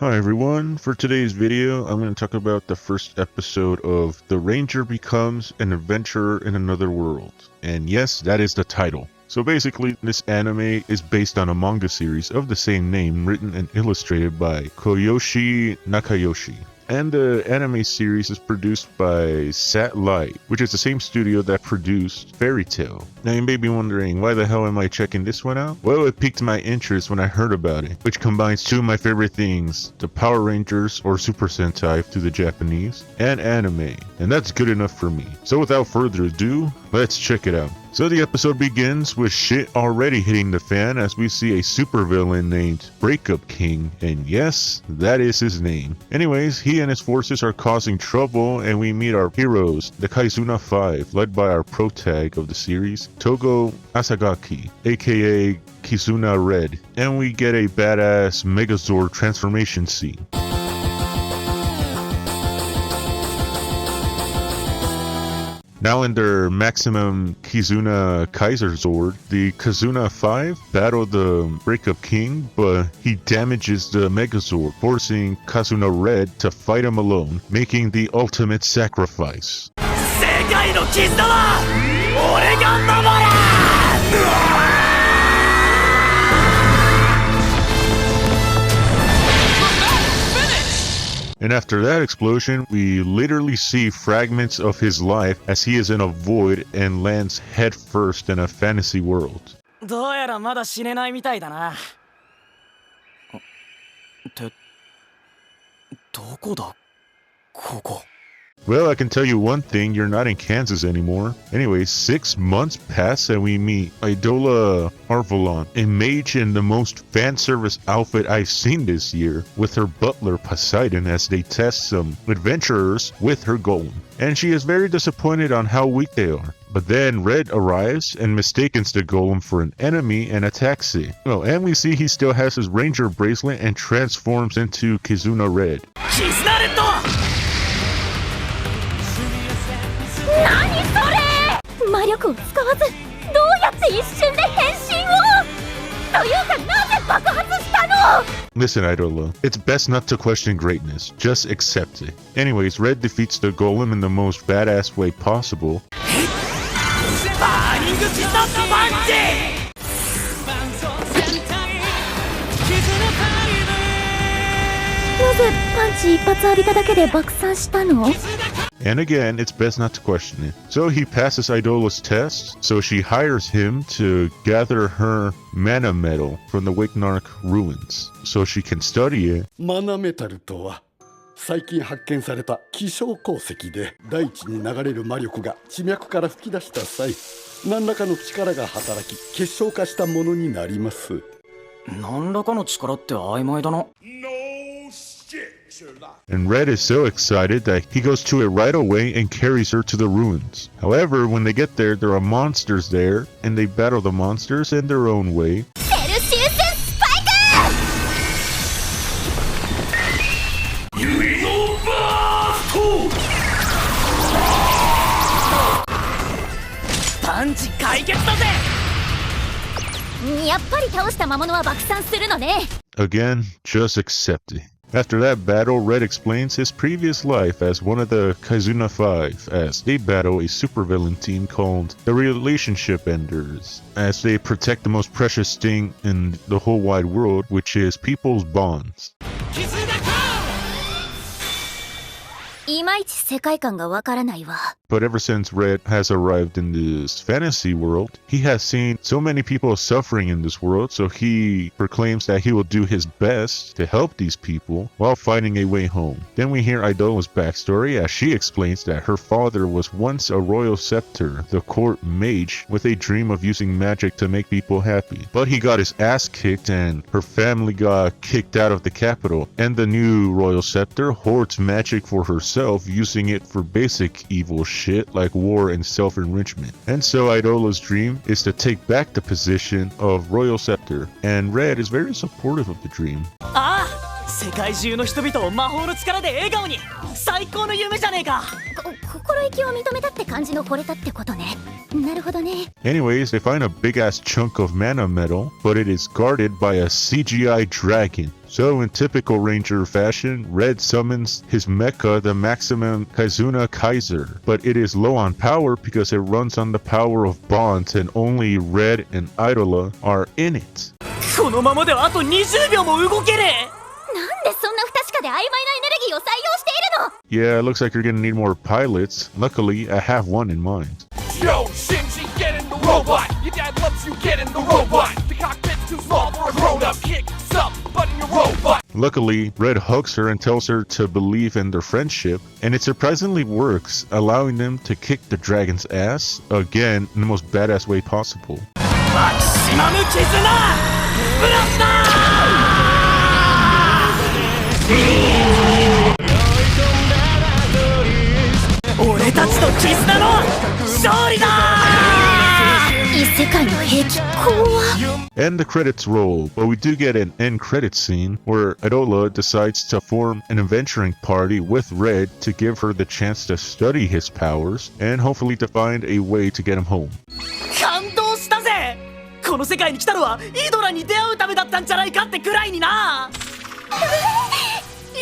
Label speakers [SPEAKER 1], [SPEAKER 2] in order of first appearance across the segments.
[SPEAKER 1] Hi everyone, for today's video I'm going to talk about the first episode of The Ranger Becomes an Adventurer in Another World. And yes, that is the title. So basically, this anime is based on a manga series of the same name written and illustrated by Koyoshi Nakayoshi. And the anime series is produced by Satlight, which is the same studio that produced Fairy Tail. Now you may be wondering, why the hell am I checking this one out? Well, it piqued my interest when I heard about it, which combines two of my favorite things, the Power Rangers, or Super Sentai to the Japanese, and anime. And that's good enough for me. So without further ado, let's check it out. So the episode begins with shit already hitting the fan as we see a supervillain named Breakup King, and yes, that is his name. Anyways, he and his forces are causing trouble and we meet our heroes, the Kaizuna 5, led by our protag of the series, Togo Asagaki, aka Kizuna Red, and we get a badass Megazord transformation scene. Now in their maximum Kizuna Kaiser Zord, the Kizuna 5 battle the Breakup King, but he damages the Megazord, forcing Kazuna Red to fight him alone, making the ultimate sacrifice. And after that explosion, we literally see fragments of his life as he is in a void and lands headfirst in a fantasy world.
[SPEAKER 2] どうやらまだ死ねないみたいだな。ってどこだここ。
[SPEAKER 1] Well, I can tell you one thing, you're not in Kansas anymore. Anyway, 6 months pass and we meet Idola Arvalon, a mage in the most fan service outfit I've seen this year, with her butler Poseidon as they test some adventurers with her golem. And she is very disappointed on how weak they are. But then Red arrives and mistakes the golem for an enemy and attacks it. Oh, and we see he still has his ranger bracelet and transforms into Kizuna Red.
[SPEAKER 3] 何それ！魔力を使わずどうやって一瞬で変身を！というかなぜ爆発したの！
[SPEAKER 1] Listen, Idola, it's best not to question greatness, just accept it. Anyways, Red defeats the golem in the most badass way possible.
[SPEAKER 2] バーニングシソットパンチ！
[SPEAKER 3] なぜパンチ一発浴びただけで爆散したの？
[SPEAKER 1] And again, it's best not to question it. So he passes Idola's test, so she hires him to gather her mana metal from the Wakenark ruins, so she can study it.
[SPEAKER 4] マナメタルとは最近発見された希少鉱石で大地に流れる魔力が地脈から吹き出した際、何らかの力が働き結晶化したものになります。
[SPEAKER 2] 何らかの力って曖昧だな。
[SPEAKER 1] And Red is so excited that he goes to it right away and carries her to the ruins. However, when they get there, there are monsters there, and they battle the monsters in their own way.
[SPEAKER 3] セルシウススパイク！
[SPEAKER 2] 指のバースト！パンチ解決だぜ！
[SPEAKER 3] やっぱり倒した魔物は爆散するのね。
[SPEAKER 1] Again, just accept it. After that battle, Red explains his previous life as one of the Kaizuna 5 as they battle a supervillain team called the Relationship Enders, as they protect the most precious thing in the whole wide world, which is people's bonds.
[SPEAKER 3] いまいち世界観がわからないわ。
[SPEAKER 1] But ever since Red has arrived in this fantasy world, he has seen so many people suffering in this world, so he proclaims that he will do his best to help these people while finding a way home. Then we hear Idola's backstory as she explains that her father was once a royal scepter, the court mage, with a dream of using magic to make people happy. But he got his ass kicked and her family got kicked out of the capital, and the new royal scepter hoards magic for herself, using it for basic evil shit like war and self-enrichment. And so Idola's dream is to take back the position of royal scepter, and Red is very supportive of the dream.
[SPEAKER 2] ああ、世界中の人々を魔法の力で笑顔に！最高の夢じゃねえか！
[SPEAKER 3] 心意気を認めたって感じの惚れたってことね。なるほどね。
[SPEAKER 1] Anyways, they find a big ass chunk of mana metal, but it is guarded by a CGI dragon. So in typical Ranger fashion, Red summons his mecha, the Maximum Kazuna Kaiser, but it is low on power because it runs on the power of bonds and only Red and Idola are in it.
[SPEAKER 2] このままではあと20秒も動けねえ。
[SPEAKER 3] なんでそんな不確かで曖昧なエネルギーを採用しているの？
[SPEAKER 1] Yeah, it looks like you're gonna need more pilots. Luckily, I have one in mind.
[SPEAKER 5] Yo, Shinji, get in the robot. Your dad loves you, get in the robot. The cockpit's too small for a grown-up. Kick some butt in your robot.
[SPEAKER 1] Luckily, Red hugs her and tells her to believe in their friendship, and it surprisingly works, allowing them to kick the dragon's ass, again, in the most badass way possible.
[SPEAKER 2] マキシマム絆ブラスター。俺たちの絆の勝利だ。
[SPEAKER 3] 異世界の兵器怖。
[SPEAKER 1] And the credits roll, but we do get an end credit scene where Idola decides to form an adventuring party with Red to give her the chance to study his powers and hopefully to find a way to get him home.
[SPEAKER 2] 感動したぜ。この世界に来たのはイドラに出会うためだったんじゃないかってくらいにな。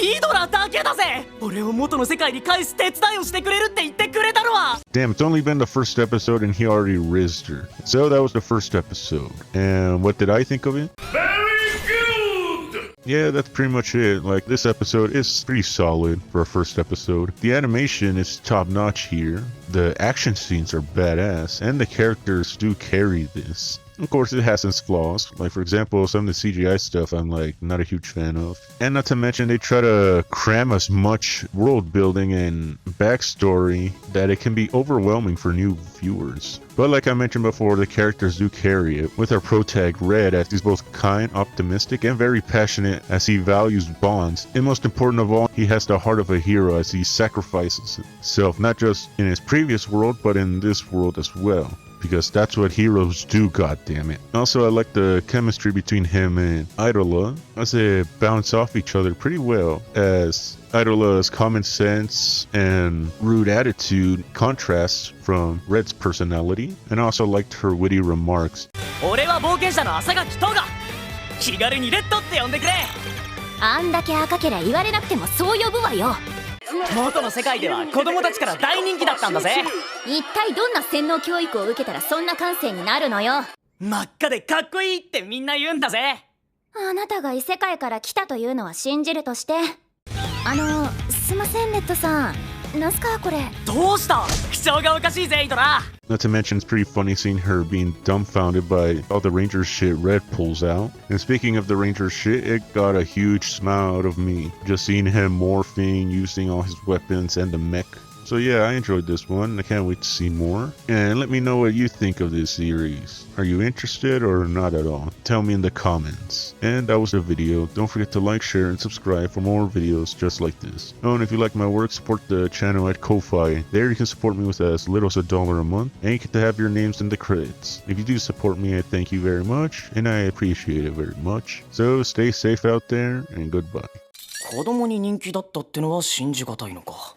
[SPEAKER 2] イドラだけだぜ。俺を元の世界に返す手伝いをしてくれるって言ってくれたのは。
[SPEAKER 1] Damn, it's only been the first episode and he already rizzed her. So that was the first episode. And what did I think of it?
[SPEAKER 5] Very good.
[SPEAKER 1] Yeah, that's pretty much it. Like, this episode is pretty solid for a first episode. The animation is top notch here. The action scenes are badass, and the characters do carry this. Of course, it has its flaws. Like, for example, some of the CGI stuff I'm, like, not a huge fan of. And not to mention, they try to cram as much world building and backstory that it can be overwhelming for new viewers. But like I mentioned before, the characters do carry it, with our protag Red as he's both kind, optimistic, and very passionate as he values bonds. And most important of all, he has the heart of a hero as he sacrifices himself, not just in his previous world, but in this world as well. Because that's what heroes do, goddammit. Also, I like the chemistry between him and Idola, as they bounce off each other pretty well, as Idola's common sense and rude attitude contrasts from Red's personality, and I also liked her witty remarks.
[SPEAKER 2] 俺は冒険者の浅垣トガ。気軽にレッドって呼んでくれ。
[SPEAKER 3] あんだけ赤けりゃ言われなくてもそう呼ぶわよ。
[SPEAKER 2] 元の世界では子供たちから大人気だったんだぜ。
[SPEAKER 3] 一体どんな洗脳教育を受けたらそんな感性になるのよ。
[SPEAKER 2] 真っ赤でかっこいいってみんな言うんだぜ。
[SPEAKER 3] あなたが異世界から来たというのは信じるとして。すいませんレッドさん、なんすかこれ。
[SPEAKER 2] どうした？口調がおかしいぜイドラ。
[SPEAKER 1] Not to mention, it's pretty funny seeing her being dumbfounded by all the Ranger shit Red pulls out. And speaking of the Ranger shit, it got a huge smile out of me just seeing him morphing, using all his weapons and the mech. So yeah, I enjoyed this one. I can't wait to see more. And let me know what you think of this series. Are you interested or not at all? Tell me in the comments. And that was the video. Don't forget to like, share, and subscribe for more videos just like this. Oh, and if you like my work, support the channel at Ko-Fi. There you can support me with as little as $1 a month, and you get to have your names in the credits. If you do support me, I thank you very much, and I appreciate it very much. So stay safe out there, and goodbye.
[SPEAKER 2] 子供に人気だったってのは信じがたいのか。